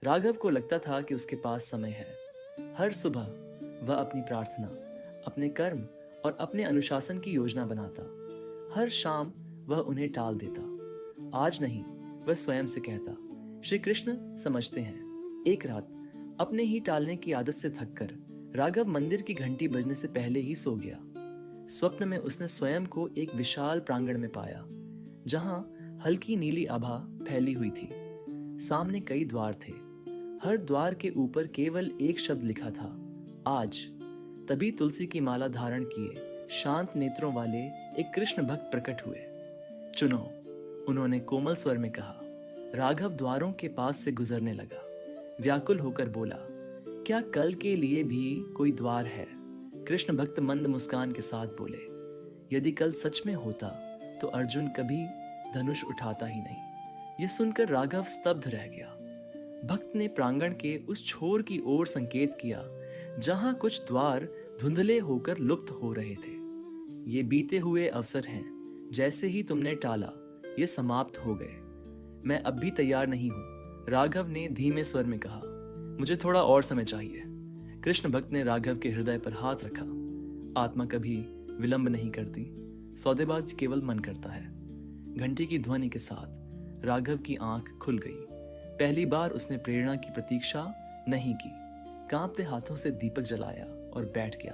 राघव को लगता था कि उसके पास समय है। हर सुबह वह अपनी प्रार्थना, अपने कर्म और अपने अनुशासन की योजना बनाता। हर शाम वह उन्हें टाल देता। आज नहीं, वह स्वयं से कहता, श्री कृष्ण समझते हैं। एक रात अपने ही टालने की आदत से थककर राघव मंदिर की घंटी बजने से पहले ही सो गया। स्वप्न में उसने स्वयं को एक विशाल प्रांगण में पाया, जहां हल्की नीली आभा फैली हुई थी। सामने कई द्वार थे। हर द्वार के ऊपर केवल एक शब्द लिखा था, आज। तभी तुलसी की माला धारण किए शांत नेत्रों वाले एक कृष्ण भक्त प्रकट हुए। चुनो, उन्होंने कोमल स्वर में कहा। राघव द्वारों के पास से गुजरने लगा, व्याकुल होकर बोला, क्या कल के लिए भी कोई द्वार है? कृष्ण भक्त मंद मुस्कान के साथ बोले, यदि कल सच में होता तो अर्जुन कभी धनुष उठाता ही नहीं। यह सुनकर राघव स्तब्ध रह गया। भक्त ने प्रांगण के उस छोर की ओर संकेत किया जहां कुछ द्वार धुंधले होकर लुप्त हो रहे थे। ये बीते हुए अवसर हैं, जैसे ही तुमने टाला ये समाप्त हो गए। मैं अब भी तैयार नहीं हूं, राघव ने धीमे स्वर में कहा। मुझे थोड़ा और समय चाहिए। कृष्ण भक्त ने राघव के हृदय पर हाथ रखा। आत्मा कभी विलंब नहीं करती, सौदेबाज केवल मन करता है। घंटी की ध्वनि के साथ राघव की आंख खुल गई। पहली बार उसने प्रेरणा की प्रतीक्षा नहीं की। कांपते हाथों से दीपक जलाया और बैठ गया,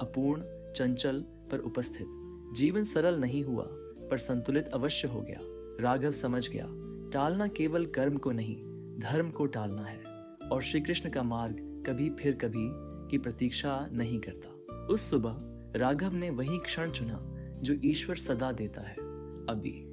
अपूर्ण, चंचल पर उपस्थित। जीवन सरल नहीं हुआ, पर संतुलित अवश्य हो गया। राघव समझ गया, टालना केवल कर्म को नहीं, धर्म को टालना है। और श्री कृष्ण का मार्ग कभी फिर कभी की प्रतीक्षा नहीं करता। उस सुबह राघव ने वही क्षण चुना जो ईश्वर सदा देता है, अभी।